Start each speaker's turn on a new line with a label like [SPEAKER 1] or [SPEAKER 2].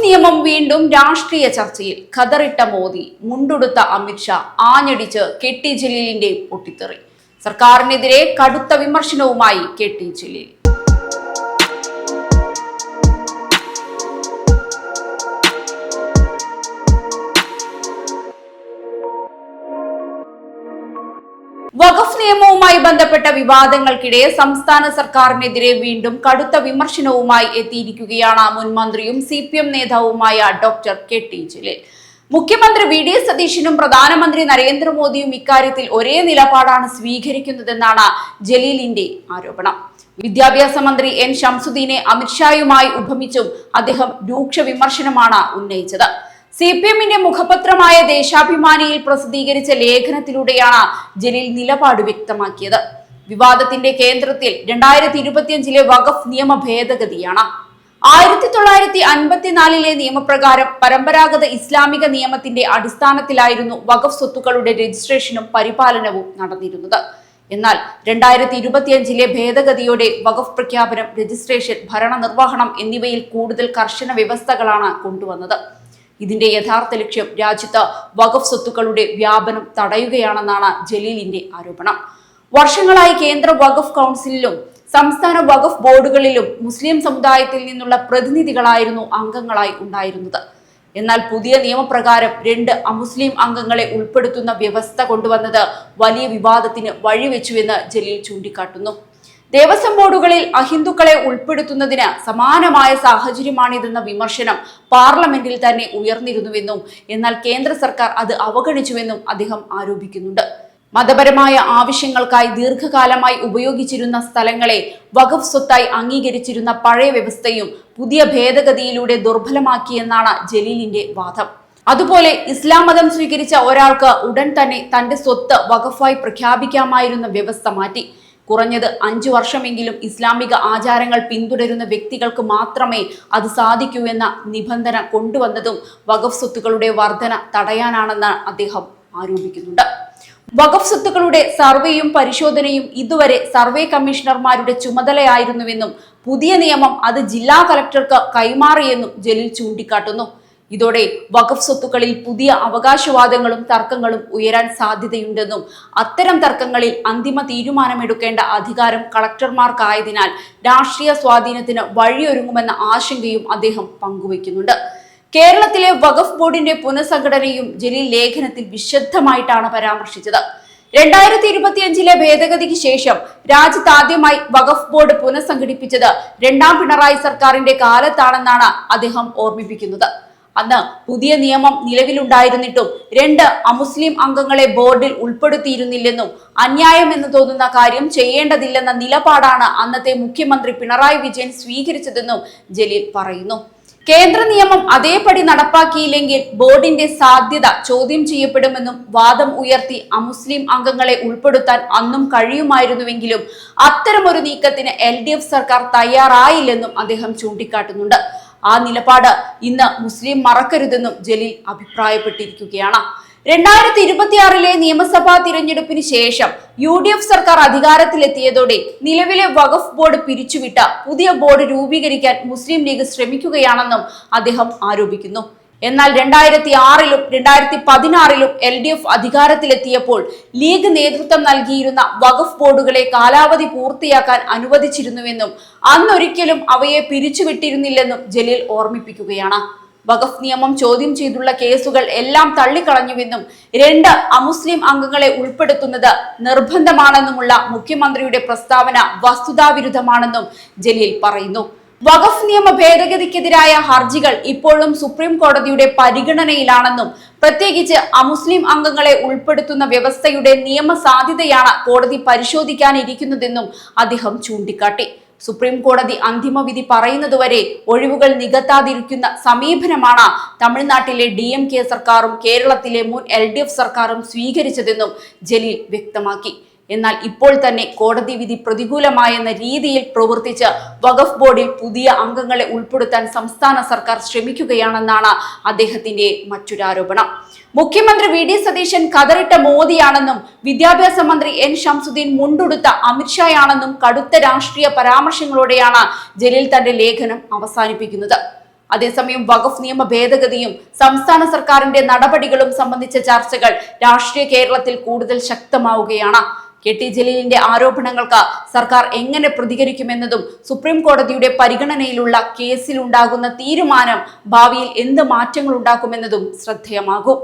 [SPEAKER 1] നിയമം വീണ്ടും രാഷ്ട്രീയ ചർച്ചയിൽ. ഖദറിട്ട മോദി, മുണ്ടുടുത്ത അമിത്ഷാ, ആഞ്ഞടിച്ച് കെ.ടി. ജലീലിന്റെ പൊട്ടിത്തെറി. സർക്കാരിനെതിരെ കടുത്ത വിമർശനവുമായി കെ.ടി. ജലീൽ. വഖഫ് നിയമവുമായി ബന്ധപ്പെട്ട വിവാദങ്ങൾക്കിടെ സംസ്ഥാന സർക്കാരിനെതിരെ വീണ്ടും കടുത്ത വിമർശനവുമായി എത്തിയിരിക്കുകയാണ് മുൻ മന്ത്രിയും CPM നേതാവുമായ ഡോക്ടർ കെ.ടി. ജലീൽ. മുഖ്യമന്ത്രി വി.ഡി. സതീശനും പ്രധാനമന്ത്രി നരേന്ദ്രമോദിയും ഇക്കാര്യത്തിൽ ഒരേ നിലപാടാണ് സ്വീകരിക്കുന്നതെന്നാണ് ജലീലിന്റെ ആരോപണം. വിദ്യാഭ്യാസ മന്ത്രി N. ഷംസുദ്ദീനെ അമിത്ഷായുമായി ഉപമിച്ചും അദ്ദേഹം രൂക്ഷ വിമർശനമാണ് ഉന്നയിച്ചത്. CPMന്റെ മുഖപത്രമായ ദേശാഭിമാനിയിൽ പ്രസിദ്ധീകരിച്ച ലേഖനത്തിലൂടെയാണ് ജലീൽ നിലപാട് വ്യക്തമാക്കിയത്. വിവാദത്തിന്റെ കേന്ദ്രത്തിൽ 2025 വഖഫ് നിയമ ഭേദഗതിയാണ്. 1954 നിയമപ്രകാരം പരമ്പരാഗത ഇസ്ലാമിക നിയമത്തിന്റെ അടിസ്ഥാനത്തിലായിരുന്നു വഖഫ് സ്വത്തുക്കളുടെ രജിസ്ട്രേഷനും പരിപാലനവും നടന്നിരുന്നത്. എന്നാൽ 2025 ഭേദഗതിയോടെ വഖഫ് പ്രഖ്യാപനം, രജിസ്ട്രേഷൻ, ഭരണനിർവഹണം എന്നിവയിൽ കൂടുതൽ കർശന വ്യവസ്ഥകളാണ് കൊണ്ടുവന്നത്. ഇതിന്റെ യഥാർത്ഥ ലക്ഷ്യം രാജ്യത്ത് വഖഫ് സ്വത്തുക്കളുടെ വ്യാപനം തടയുകയാണെന്നാണ് ജലീലിന്റെ ആരോപണം. വർഷങ്ങളായി കേന്ദ്ര വഖഫ് കൗൺസിലിലും സംസ്ഥാന വഖഫ് ബോർഡുകളിലും മുസ്ലിം സമുദായത്തിൽ നിന്നുള്ള പ്രതിനിധികളായിരുന്നു അംഗങ്ങളായി ഉണ്ടായിരുന്നത്. എന്നാൽ പുതിയ നിയമപ്രകാരം 2 അമുസ്ലിം അംഗങ്ങളെ ഉൾപ്പെടുത്തുന്ന വ്യവസ്ഥ കൊണ്ടുവന്നത് വലിയ വിവാദത്തിന് വഴിവെച്ചുവെന്ന് ജലീൽ ചൂണ്ടിക്കാട്ടുന്നു. ദേവസ്വം ബോർഡുകളിൽ അഹിന്ദുക്കളെ ഉൾപ്പെടുത്തുന്നതിന് സമാനമായ സാഹചര്യമാണിതെന്ന വിമർശനം പാർലമെന്റിൽ തന്നെ ഉയർന്നിരുന്നുവെന്നും എന്നാൽ കേന്ദ്ര സർക്കാർ അത് അവഗണിച്ചുവെന്നും അദ്ദേഹം ആരോപിക്കുന്നുണ്ട്. മതപരമായ ആവശ്യങ്ങൾക്കായി ദീർഘകാലമായി ഉപയോഗിച്ചിരുന്ന സ്ഥലങ്ങളെ വഖഫ് സ്വത്തായി അംഗീകരിച്ചിരുന്ന പഴയ വ്യവസ്ഥയും പുതിയ ഭേദഗതിയിലൂടെ ദുർബലമാക്കിയെന്നാണ് ജലീലിന്റെ വാദം. അതുപോലെ ഇസ്ലാം മതം സ്വീകരിച്ച ഒരാൾക്ക് ഉടൻ തന്നെ തന്റെ സ്വത്ത് വഖഫായി പ്രഖ്യാപിക്കാമായിരുന്ന വ്യവസ്ഥ മാറ്റി. കുറഞ്ഞത് 5 വർഷമെങ്കിലും ഇസ്ലാമിക ആചാരങ്ങൾ പിന്തുടരുന്ന വ്യക്തികൾക്ക് മാത്രമേ അത് സാധിക്കൂ എന്ന നിബന്ധന കൊണ്ടുവന്നതും വഖഫ് സ്വത്തുക്കളുടെ വർധന തടയാനാണെന്ന് അദ്ദേഹം ആരോപിക്കുന്നുണ്ട്. വഖഫ് സ്വത്തുക്കളുടെ സർവേയും പരിശോധനയും ഇതുവരെ സർവേ കമ്മീഷണർമാരുടെ ചുമതലയായിരുന്നുവെന്നും പുതിയ നിയമം അത് ജില്ലാ കളക്ടർക്ക് കൈമാറിയെന്നും ജലീൽ ചൂണ്ടിക്കാട്ടുന്നു. ഇതോടെ വഖഫ് സ്വത്തുക്കളിൽ പുതിയ അവകാശവാദങ്ങളും തർക്കങ്ങളും ഉയരാൻ സാധ്യതയുണ്ടെന്നും അത്തരം തർക്കങ്ങളിൽ അന്തിമ തീരുമാനമെടുക്കേണ്ട അധികാരം കളക്ടർമാർക്കായതിനാൽ രാഷ്ട്രീയ സ്വാധീനത്തിന് വഴിയൊരുങ്ങുമെന്ന ആശങ്കയും അദ്ദേഹം പങ്കുവയ്ക്കുന്നുണ്ട്. കേരളത്തിലെ വഖഫ് ബോർഡിന്റെ പുനഃസംഘടനയും ജലീൽ ലേഖനത്തിൽ വിശദമായിട്ടാണ് പരാമർശിച്ചത്. 2025 ഭേദഗതിക്ക് ശേഷം രാജ്യത്ത് ആദ്യമായി വഖഫ് ബോർഡ് പുനഃസംഘടിപ്പിച്ചത് 2ാം പിണറായി സർക്കാരിന്റെ കാലത്താണെന്നാണ് അദ്ദേഹം ഓർമ്മിപ്പിക്കുന്നത്. അന്ന് പുതിയ നിയമം നിലവിലുണ്ടായിരുന്നിട്ടും 2 അമുസ്ലിം അംഗങ്ങളെ ബോർഡിൽ ഉൾപ്പെടുത്തിയിരുന്നില്ലെന്നും അന്യായമെന്ന് തോന്നുന്ന കാര്യം ചെയ്യേണ്ടതില്ലെന്ന നിലപാടാണ് അന്നത്തെ മുഖ്യമന്ത്രി പിണറായി വിജയൻ സ്വീകരിച്ചതെന്നും ജലീൽ പറയുന്നു. കേന്ദ്ര നിയമം അതേപടി നടപ്പാക്കിയില്ലെങ്കിൽ ബോർഡിന്റെ സാധ്യത ചോദ്യം ചെയ്യപ്പെടുമെന്നും വാദം ഉയർത്തി അമുസ്ലിം അംഗങ്ങളെ ഉൾപ്പെടുത്താൻ അന്നും കഴിയുമായിരുന്നുവെങ്കിലും അത്തരമൊരു നീക്കത്തിന് LDF സർക്കാർ തയ്യാറായില്ലെന്നും അദ്ദേഹം ചൂണ്ടിക്കാട്ടുന്നുണ്ട്. ആ നിലപാട് ഇന്ന് മുസ്ലിം മറക്കരുതെന്നും ജലീൽ അഭിപ്രായപ്പെട്ടിരിക്കുകയാണ്. 2026 നിയമസഭാ തിരഞ്ഞെടുപ്പിന് ശേഷം UDF സർക്കാർ അധികാരത്തിലെത്തിയതോടെ നിലവിലെ വഖഫ് ബോർഡ് പിരിച്ചുവിട്ട പുതിയ ബോർഡ് രൂപീകരിക്കാൻ മുസ്ലിം ലീഗ് ശ്രമിക്കുകയാണെന്നും അദ്ദേഹം ആരോപിക്കുന്നു. എന്നാൽ 2006 2016 LDF അധികാരത്തിലെത്തിയപ്പോൾ ലീഗ് നേതൃത്വം നൽകിയിരുന്ന വഖഫ് ബോർഡുകളെ കാലാവധി പൂർത്തിയാക്കാൻ അനുവദിച്ചിരുന്നുവെന്നും അന്നൊരിക്കലും അവയെ പിരിച്ചുവിട്ടിരുന്നില്ലെന്നും ജലീൽ ഓർമ്മിപ്പിക്കുകയാണ്. വഖഫ് നിയമം ചോദ്യം ചെയ്തുള്ള കേസുകൾ എല്ലാം തള്ളിക്കളഞ്ഞുവെന്നും 2 അമുസ്ലിം അംഗങ്ങളെ ഉൾപ്പെടുത്തുന്നത് നിർബന്ധമാണെന്നുമുള്ള മുഖ്യമന്ത്രിയുടെ പ്രസ്താവന വസ്തുതാവിരുദ്ധമാണെന്നും ജലീൽ പറയുന്നു. വഖഫ് നിയമ ഭേദഗതിക്കെതിരായ ഹർജികൾ ഇപ്പോഴും സുപ്രീം കോടതിയുടെ പരിഗണനയിലാണെന്നും പ്രത്യേകിച്ച് അമുസ്ലിം അംഗങ്ങളെ ഉൾപ്പെടുത്തുന്ന വ്യവസ്ഥയുടെ നിയമസാധ്യതയാണ് കോടതി പരിശോധിക്കാനിരിക്കുന്നതെന്നും അദ്ദേഹം ചൂണ്ടിക്കാട്ടി. സുപ്രീം കോടതി അന്തിമ വിധി പറയുന്നതുവരെ ഒഴിവുകൾ നികത്താതിരിക്കുന്ന സമീപനമാണ് തമിഴ്നാട്ടിലെ DMK സർക്കാരും കേരളത്തിലെ മുൻ LDF സർക്കാരും സ്വീകരിച്ചതെന്നും ജലീൽ വ്യക്തമാക്കി. എന്നാൽ ഇപ്പോൾ തന്നെ കോടതി വിധി പ്രതികൂലമായെന്ന രീതിയിൽ പ്രവർത്തിച്ച് വഖഫ് ബോർഡിൽ പുതിയ അംഗങ്ങളെ ഉൾപ്പെടുത്താൻ സംസ്ഥാന സർക്കാർ ശ്രമിക്കുകയാണെന്നാണ് അദ്ദേഹത്തിന്റെ മറ്റൊരു ആരോപണം. മുഖ്യമന്ത്രി വി.ഡി. സതീശൻ ഖദറിട്ട മോദിയാണെന്നും വിദ്യാഭ്യാസ മന്ത്രി N. ഷംസുദ്ദീൻ മുണ്ടുടുത്ത അമിത്ഷായാണെന്നും കടുത്ത രാഷ്ട്രീയ പരാമർശങ്ങളോടെയാണ് ജലീൽ തന്റെ ലേഖനം അവസാനിപ്പിക്കുന്നത്. അതേസമയം വഖഫ് നിയമ ഭേദഗതിയും സംസ്ഥാന സർക്കാരിന്റെ നടപടികളും സംബന്ധിച്ച ചർച്ചകൾ രാഷ്ട്രീയ കേരളത്തിൽ കൂടുതൽ ശക്തമാവുകയാണ്. കെ.ടി. ജലീലിന്റെ ആരോപണങ്ങൾക്ക് സർക്കാർ എങ്ങനെ പ്രതികരിക്കുമെന്നതും സുപ്രീം കോടതിയുടെ പരിഗണനയിലുള്ള കേസിലുണ്ടാകുന്ന തീരുമാനം ഭാവിയിൽ എന്ത് മാറ്റങ്ങൾ ഉണ്ടാക്കുമെന്നതും ശ്രദ്ധേയമാകും.